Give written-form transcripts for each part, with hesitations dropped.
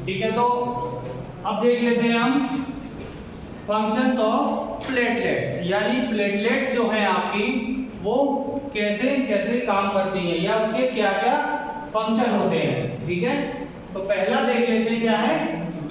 ठीक है, तो अब देख लेते हैं हम फंक्शंस ऑफ प्लेटलेट्स, यानी प्लेटलेट्स जो है आपकी वो कैसे कैसे काम करती है या उसके क्या क्या फंक्शन होते हैं। ठीक है, तो पहला देख लेते हैं क्या है,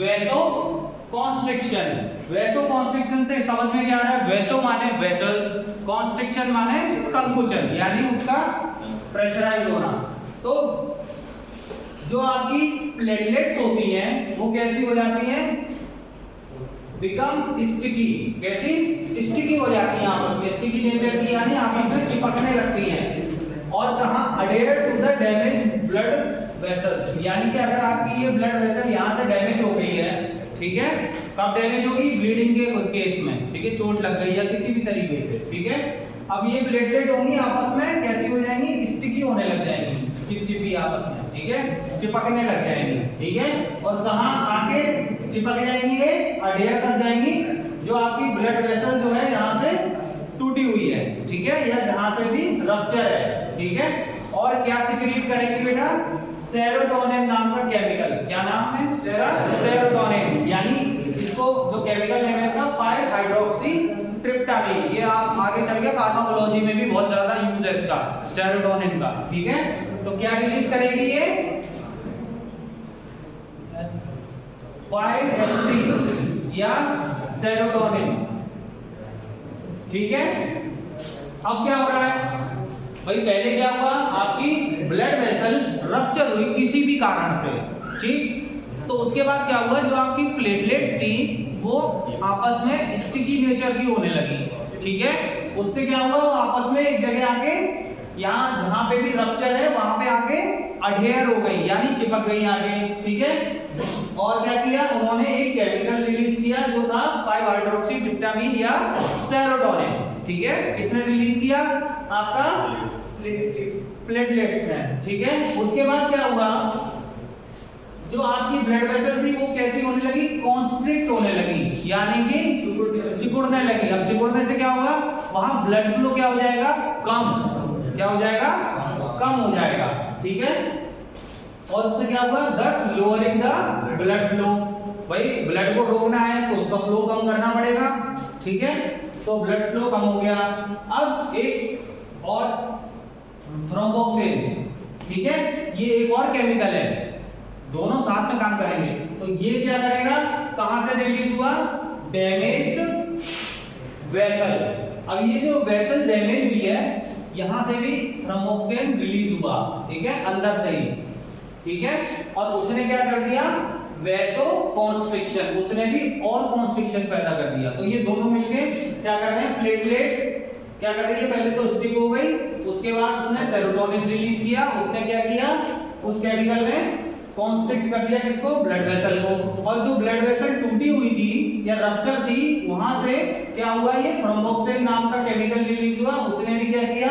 वैसोकॉन्स्ट्रिक्शन। वैसोकॉन्स्ट्रिक्शन से समझ में क्या आ रहा है, वैसो माने वेसल्स, कॉन्स्ट्रिक्शन माने संकुचन, यानी उसका प्रेशराइज होना। तो जो आपकी प्लेटलेट्स होती हैं वो कैसी हो जाती हैं, बिकम स्टिकी। कैसी? स्टिकी हो जाती हैं आपस में, स्टिकी नेचर की, यानी आपस में चिपकने लगती हैं। और कहां, adhere to the damage blood vessels, यानी कि अगर आपकी ये ब्लड वेसल यहां से डैमेज हो गई है, ठीक है, कब डैमेज होगी, ब्लीडिंग के केस में, ठीक है, चोट लग गई या किसी भी तरीके से, ठीक है। अब ये प्लेटलेट होंगी आपस में कैसी हो जाएंगी, स्टिकी होने लग जाएंगी, चिपचिपी आपस में, ठीक है, चिपकने लग जाएंगी, ठीक है। और कहां आके चिपक जाएंगी, ये अडेयर कर जाएंगी जो आपकी ब्लड वेसल जो है यहां से टूटी हुई है, ठीक है, या जहां से भी रप्चर है, ठीक है। और क्या सिक्रीट करेंगी बेटा, सेरोटोनिन नाम का केमिकल। क्या नाम है, सेरोटोनिन, यानी इसको जो केमिकल नेम है इसका 5 हाइड्रोक्सी ट्रिप्टामिन। ये आप आगे चल के फार्माकोलॉजी में भी बहुत ज्यादा यूज है इसका, सेरोटोनिन का, ठीक है। तो क्या रिलीज करेगी ये, 5-HT या सेरोटोनिन, ठीक है। अब क्या हो रहा है भाई, पहले क्या हुआ, आपकी ब्लड वेसल रप्चर हुई किसी भी कारण से, ठीक। तो उसके बाद क्या हुआ, जो आपकी प्लेटलेट्स थी वो आपस में स्टिकी नेचर की होने लगी, ठीक है। उससे क्या हुआ, वो आपस में एक जगह आके, यहाँ जहां पे भी रप्चर है वहां पे आके अडेयर हो गई, यानी चिपक गई आगे, ठीक है। और क्या किया उन्होंने, एक केमिकल रिलीज किया जो था 5 हाइड्रोक्सी ट्रिप्टामिन या सेरोटोनिन, ठीक है। किसने रिलीज किया, आपका प्लेटलेट्स ने, ठीक है। उसके बाद क्या हुआ, जो आपकी ब्लड वेसल थी वो कैसी होने लगी, कॉन्स्ट्रिक्ट होने लगी, यानी कि सिकुड़ने लगी। अब सिकुड़ने से क्या होगा, वहां ब्लड फ्लो क्या हो जाएगा, कम, क्या हो जाएगा, कम हो जाएगा, ठीक है। और उससे क्या हुआ, दस लोअरिंग द ब्लड फ्लो। भाई ब्लड को रोकना है तो उसका फ्लो कम करना पड़ेगा, ठीक है। तो ब्लड फ्लो कम हो गया। अब एक और थ्रोम्बोक्सिन्स, ठीक है, ये एक और केमिकल है, दोनों साथ में काम करेंगे। तो ये क्या करेगा, कहां से रिलीज हुआ, डैमेज्ड वेसल। अब ये जो वेसल डैमेज हुई है यहां से भी थ्रोम्बोक्सिन रिलीज हुआ, ठीक है, अंदर से ही, ठीक है। और उसने क्या कर दिया, वैसोकॉन्स्ट्रिक्शन, उसने भी और कॉन्स्ट्रिक्शन पैदा कर दिया। तो ये दोनों मिलके क्या कर रहे हैं, प्लेटलेट क्या कर रही है, पहले तो स्टिक हो गई, उसके बाद उसने सेरोटोनिन रिलीज किया, उसने क्या किया, उस केमिकल ने कॉन्स्ट्रिक्ट कर दिया किसको, ब्लड वेसल को। और जो ब्लड वेसल टूटी हुई थी या रप्चर थी वहां से क्या हुआ, ये थ्रोम्बोक्सिन नाम का केमिकल रिलीज हुआ, उसने भी क्या किया,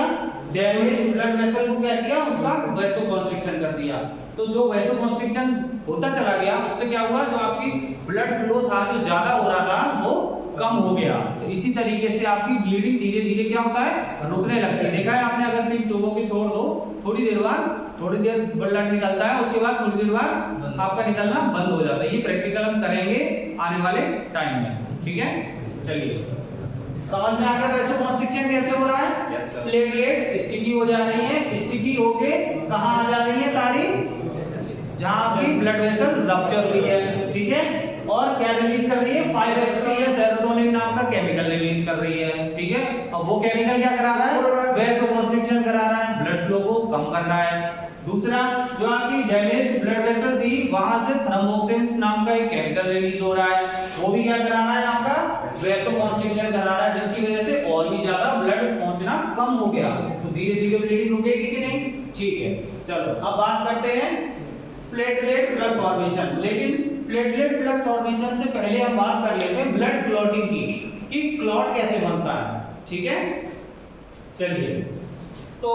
डैमेज ब्लड वेसल को क्या किया, उसका वैसोकॉन्स्ट्रिक्शन कर दिया। तो जो वैसोकॉन्स्ट्रिक्शन होता चला गया उससे क्या हुआ, जो आपकी ब्लड फ्लो था जो ज्यादा हो रहा था वो कम हो गया। तो इसी तरीके से आपकी ब्लीडिंग धीरे धीरे क्या होता है, रुकने लगती है। देखा है आपने, अगर अपनी चोबों के छोड़ दो, थोड़ी देर ब्लड निकलता है, उसके बाद थोड़ी देर बाद आपका निकलना बंद हो जाता है। ये प्रैक्टिकल हम करेंगे आने वाले टाइम में, ठीक है। चलिए समझ में आ गया वैसोकॉन्स्ट्रिक्शन कैसे हो रहा है, प्लेटलेट स्टिकी हो जा रही है, स्टिकी होके कहां आ जा रही है सारी, जहां आपकी ब्लड वेसल रप्चर हुई है, ठीक है। और क्या रिलीज कर रही है, 5-HT या सेरोटोनिन नाम का केमिकल रिलीज कर रही है, ठीक है। अब वो केमिकल क्या करा रहा है, वैसोकॉन्स्ट्रिक्शन करा रहा है, ब्लड फ्लो को कम कर रहा है। दूसरा, जो आपकी डैमेज ब्लड वेसल थी वहां से थ्रोम्बोक्सिन्स नाम का एक केमिकल रिलीज हो रहा है, वो भी क्या करा रहा है, आपका वैसोकॉन्स्ट्रिक्शन करा रहा है, जिसकी वजह से और भी ज्यादा ब्लड पहुंचना कम हो गया। तो धीरे धीरे ब्लीडिंग रुकेगी कि नहीं, ठीक है। चलो अब बात करते हैं प्लेटलेट प्लग फॉर्मेशन। लेकिन प्लेटलेट प्लग फॉर्मेशन से पहले हम बात कर लेते हैं ब्लड क्लॉटिंग की, कि क्लॉट कैसे बनता है, ठीक है। चलिए तो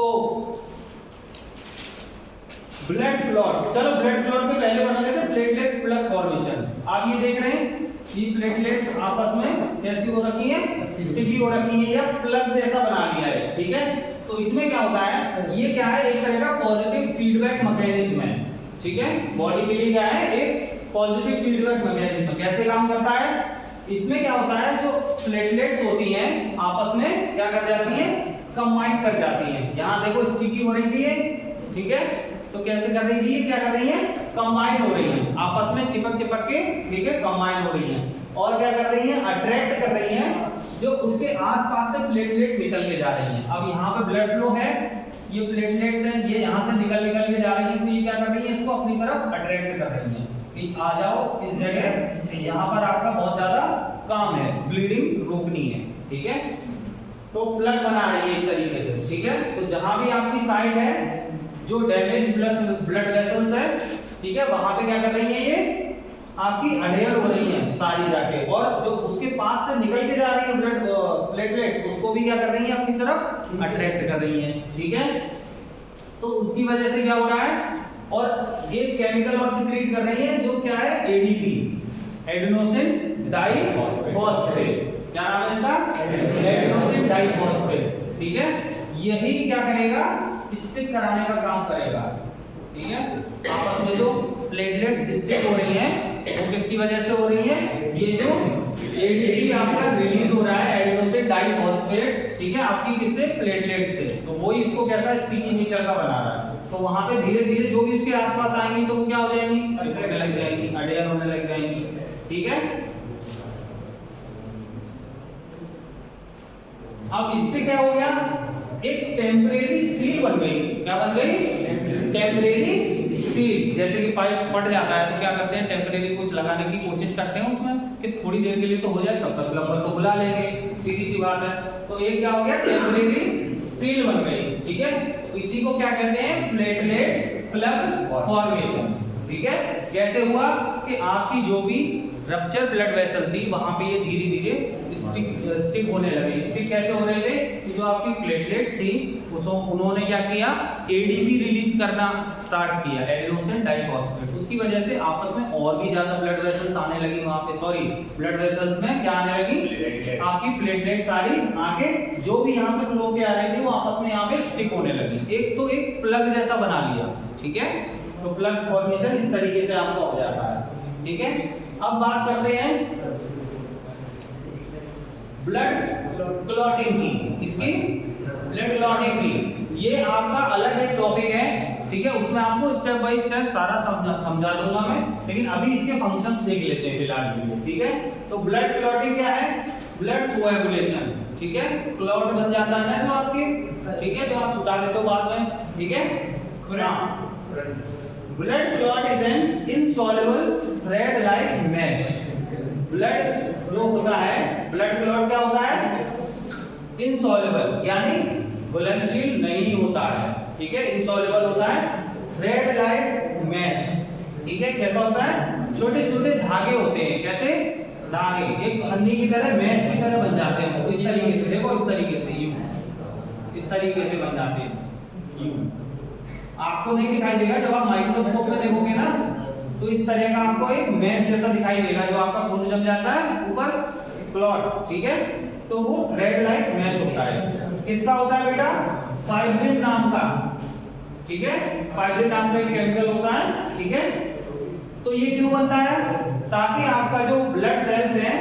ब्लड क्लॉट, चलो ब्लड क्लॉट के पहले बना लेते हैं प्लेटलेट प्लग फॉर्मेशन। आप ये देख रहे हैं ये प्लेटलेट्स आपस में कैसी हो रखी है, स्टिकी हो रखी है या प्लग जैसा बना लिया है, ठीक है। तो इसमें क्या होता है, ये क्या है, एक तरह का पॉजिटिव फीडबैक मैकेनिज्म है, ठीक है, बॉडी के लिए क्या है, एक पॉजिटिव फीडबैक मैकेनिज्म। कैसे काम करता है, इसमें क्या होता है, जो प्लेटलेट्स होती हैं आपस में क्या कर जाती हैं, कंबाइन कर जाती हैं। यहाँ देखो स्टिकी हो रही थी ये, ठीक है, तो कैसे कर रही थी, क्या कर रही है, कंबाइन हो रही है आपस में, चिपक चिपक के, ठीक है, कंबाइन हो रही है। और क्या कर रही है, अट्रैक्ट कर रही है जो उसके आसपास से प्लेटलेट निकल के जा रही हैं। अब यहाँ पे ब्लड फ्लो है, ये प्लेटलेट्स हैं, ये यहाँ से निकल के जा रही है, तो ये क्या कर रही है, इसको अपनी तरफ अट्रैक्ट कर रही है कि आ जाओ इस जगह, यहाँ पर आपका बहुत ज्यादा काम है, ब्लीडिंग रोकनी है, ठीक है। तो प्लग बना रही है एक तरीके से, ठीक है। तो जहां भी आपकी साइड है जो डैमेज ब्लड वेसल्स है, ठीक है, वहां पे क्या कर रही है, ये आपकी अडेयर हो रही है सारी जाके, और जो उसके पास से निकल के जा रही है ब्लड प्लेटलेट्स, उसको भी क्या कर रही है, अपनी तरफ अट्रैक्ट कर रही है, ठीक है। तो उसकी वजह से क्या हो रहा है, और ये केमिकल और सिक्रीट कर रही है जो क्या है, एडीपी, एडेनोसिन डाइफॉस्फेट। क्या नाम है इसका, एडेनोसिन डाइफॉस्फेट, ठीक है। यही क्या करेगा, स्टिक कराने का काम करेगा, ठीक है। आपस में जो प्लेटलेट्स स्टिक हो रही हैं वो किसकी वजह से हो रही है, ये जो एडीपी आपका रिलीज हो रहा है, एडेनोसिन डाइफॉस्फेट, ठीक है, आपकी किससे, प्लेटलेट से। तो वही इसको कैसा स्टिकी नेचर का बना रहा है। तो वहां पे धीरे धीरे जो भी इसके आसपास आएंगी तो वो क्या हो जाएंगी, चिपकने लग जाएंगी, अडेयर होने लग जाएंगी, ठीक है। अब इससे क्या हो गया, एक टेम्परेरी सील बन गई। क्या बन गई, टेम्परेरी सील। जैसे कि पाइप फट जाता है तो क्या करते हैं, टेम्परेरी कुछ लगाने की कोशिश करते हैं उसमें कि थोड़ी देर के लिए तो हो जाए, तब तक प्लम्बर को बुला लेंगे, सीधी सी बात है। तो ये क्या हो गया, टेम्परेरी सील बन गई, ठीक है। तो इसी को क्या कहते हैं, प्लेटलेट प्लग फॉर्मेशन, ठीक है। कैसे हुआ कि आपकी जो भी रप्चर ब्लड वेसल थी वहां पे ये धीरे धीरे स्टिक होने लगे। स्टिक कैसे हो रहे थे, कि जो आपकी प्लेटलेट्स थी उन्होंने क्या किया, एडीपी रिलीज करना स्टार्ट किया, एडेनोसिन डाइफॉस्फेट। उसकी वजह से आपस में और भी ज्यादा ब्लड वेसल्स आने लगी वहां पे, सॉरी ब्लड वेसल्स में क्या आने लगी, आपकी प्लेटलेट सारी आके जो भी यहाँ से फ्लो के आ रही थी वो आपस में यहाँ पे स्टिक होने लगी। एक तो एक प्लग जैसा बना लिया, ठीक है। तो प्लग फॉर्मेशन इस तरीके से आपका हो जाता है, ठीक है। अब बात करते हैं ब्लड क्लॉटिंग की, इसकी ब्लड क्लॉटिंग की। ये आपका अलग एक टॉपिक है, ठीक है। उसमें आपको स्टेप बाय स्टेप सारा समझा दूंगा मैं, लेकिन अभी इसके फंक्शंस देख लेते हैं फिलहाल के लिए, ठीक है। तो ब्लड क्लॉटिंग क्या है, ब्लड कोएगुलेशन, ठीक है। क्लॉट बन जाता है ना जो आपके, ठीक है, जो आप छुटा देते हो बाद में, ठीक है। Blood clot is an insoluble thread like mesh. Blood जो होता है, ब्लड क्लॉट क्या होता है, इनसॉल्युबल यानी घुलनशील नहीं होता है, ठीक है। इनसॉल्युबल होता है, थ्रेड लाइक मैश, ठीक है। कैसा होता है, छोटे छोटे धागे होते हैं, कैसे धागे, एक छन्नी की तरह, मैश की तरह बन जाते हैं। इस तरीके से देखो, इस तरीके से यूं, इस तरीके से बन जाते हैं यूं। आपको नहीं दिखाई देगा, जब आप माइक्रोस्कोप में देखोगे ना तो इस तरह का आपको एक मैश जैसा दिखाई देगा, जो आपका खून जम जाता है ऊपर क्लॉट, ठीक है। तो वो थ्रेड लाइक मैश होता है। किसका होता है बेटा, फाइब्रिन नाम का, ठीक है। फाइब्रिन नाम का एक केमिकल होता है, ठीक है। तो ये क्यों बनता है, ताकि आपका जो ब्लड सेल्स हैं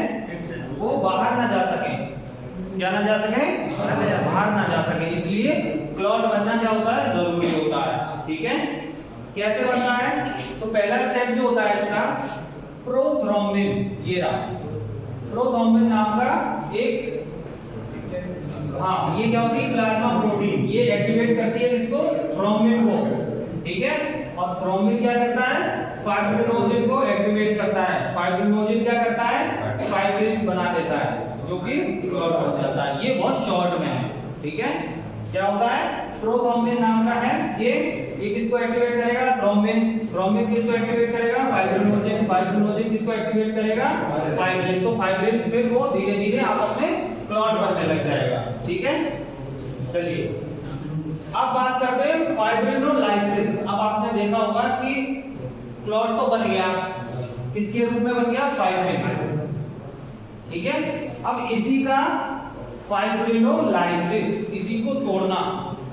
वो बाहर ना जा सके, क्या ना जा सके, बाहर ना जा सके, इसलिए क्लॉट बनना क्या होता है, जरूरी होता है, ठीक है। कैसे बनता है, तो पहला स्टेप जो होता है इसका, प्रोथ्रोम्बिन, ये रहा प्रोथ्रोम्बिन नाम का एक, हाँ ये क्या होती है, प्लाज्मा प्रोटीन, ये एक्टिवेट करती है इसको, थ्रोम्बिन को, ठीक है। और थ्रोम्बिन क्या करता है, फाइब्रिनोजेन को एक्टिवेट करता है। फाइब्रिनोजेन क्या करता है, फाइब्रिन बना देता है, जो कि क्लॉट बन जाता है। ये बहुत शॉर्ट में है, ठीक है। क्या होता है, प्रोथ्रोम्बिन नाम का है ये किसको एक्टिवेट करेगा, थ्रोम्बिन। थ्रोम्बिन किसको एक्टिवेट करेगा, फाइब्रिनोजेन। फाइब्रिनोजेन किसको एक्टिवेट करेगा, फाइब्रिन। तो फाइब्रिन फिर वो धीरे धीरे आपस में क्लॉट बनने लग जाएगा, ठीक है। चलिए अब बात करते हैं फाइब्रिनोलाइसिस। अब आपने देखा होगा कि क्लॉट तो बन गया, किसके रूप में बन गया, फाइब्रिन, ठीक है। अब इसी का फाइब्रिनोलाइसिस, इसी को तोड़ना,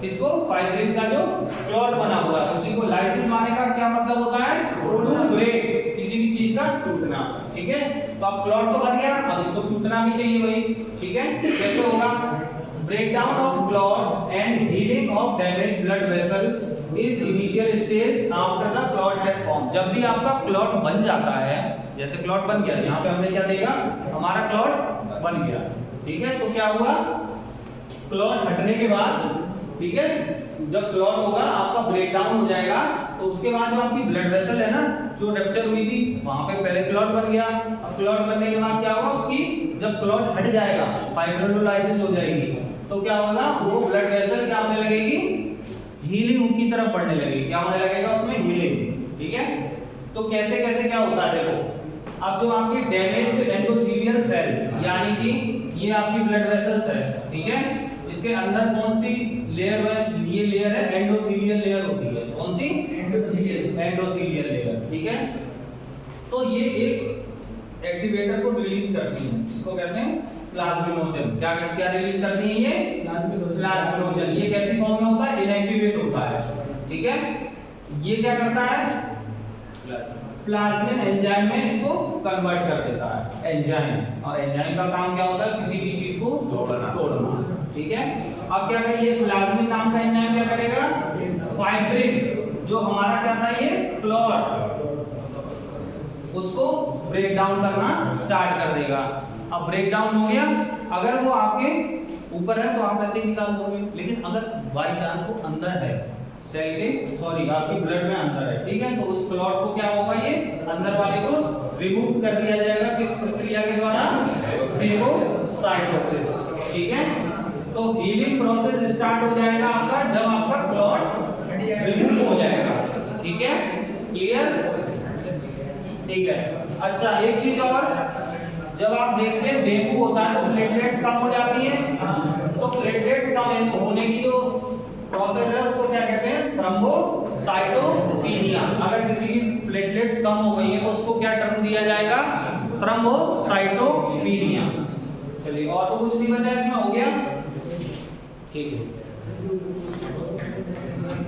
इसको फाइब्रिन का जो क्लॉट बना हुआ है उसी को लाइसिस माने का क्या मतलब होता है, टू ब्रेक, किसी भी चीज का टूटना। ठीक है, तो अब क्लॉट तो बन गया, अब इसको टूटना भी चाहिए भाई। ठीक है, कैसे होगा, breakdown of clot and healing of damaged blood vessel is initial stage after the clot has formed। जब भी आपका क्लॉट बन जाता है, जैसे क्लॉट बन गया, यहाँ पे हमने क्या देगा, हमारा क्लॉट बन गया। ठीक है, तो क्या हुआ, क्लॉट हटने के बाद, ठीक है, जब क्लॉट होगा आपका ब्रेक डाउन हो जाएगा, तो उसके बाद जो आपकी ब्लड वेसल है ना, जो रप्चर हुई थी वहां पे पहले क्लॉट बन गया। अब क्लॉट बनने के बाद क्या होगा, उसकी जब क्लॉट हट जाएगा, फाइब्रिनोलाइसिस हो जाएगी, तो क्या होगा, वो ब्लड वेसल क्या होने लगेगी, हीलिंग की तरफ बढ़ने लगेगी। क्या होने लगेगा उसमें, हीलिंग। ठीक है, तो कैसे कैसे क्या होता है देखो, अब जो आपकी डैमेज्ड एंडोथेलियल सेल्स, यानी कि ये आपकी ब्लड वेसल्स है, ठीक है, इसके अंदर कौन सी लेयर है, ये लेयर है एंडोथेलियल लेयर होती है। कौन सी, एंडोथेलियल लेयर। ठीक है, तो ये एक एक्टिवेटर को रिलीज करती है, इसको कहते हैं प्लाज्मिनोजन। क्या क्या रिलीज करती है ये, प्लाज्मिनोजन। ये कैसी फॉर्म में होता है, इनएक्टिवेट होता है। ठीक है, ये क्या करता है, प्लाज्मिन एंजाइम में इसको कन्वर्ट कर देता है, एंजाइम। और एंजाइम का काम क्या होता है, किसी भी चीज को तोड़ना। ठीक है, अब क्या करें, ये प्लाज्मिन नाम का एंजाइम क्या करेगा, फाइब्रिन जो हमारा क्या था, ये क्लॉट, उसको ब्रेक डाउन करना स्टार्ट कर देगा। अब ब्रेक डाउन हो गया, अगर वो आपके ऊपर है तो आप ऐसे ही निकाल दोगे, लेकिन अगर बाई चांस वो अंदर है सेल के, सॉरी आपकी ब्लड में अंदर है, ठीक है, तो उस क्लॉट को क्या होगा, ये अंदर वाले को रिमूव कर दिया जाएगा। किस प्रक्रिया के द्वारा, फेगोसाइटोसिस। ठीक है, तो हीलिंग प्रोसेस स्टार्ट हो जाएगा आपका जब आपका क्लॉट रिमूव हो जाएगा। ठीक है, क्लियर, ठीक है। अच्छा, एक चीज और, जब आप देखते हैं डेंगू होता है तो प्लेटलेट्स कम हो जाती है, तो प्लेटलेट्स कम होने की जो प्रोसेस है उसको क्या कहते हैं, थ्रोम्बोसाइटोपेनिया। अगर किसी की प्लेटलेट्स कम हो गई है तो उसको क्या टर्म दिया जाएगा, थ्रोम्बोसाइटोपेनिया। चलिए, और तो कुछ नहीं बचा इसमें, हो गया, ठीक है।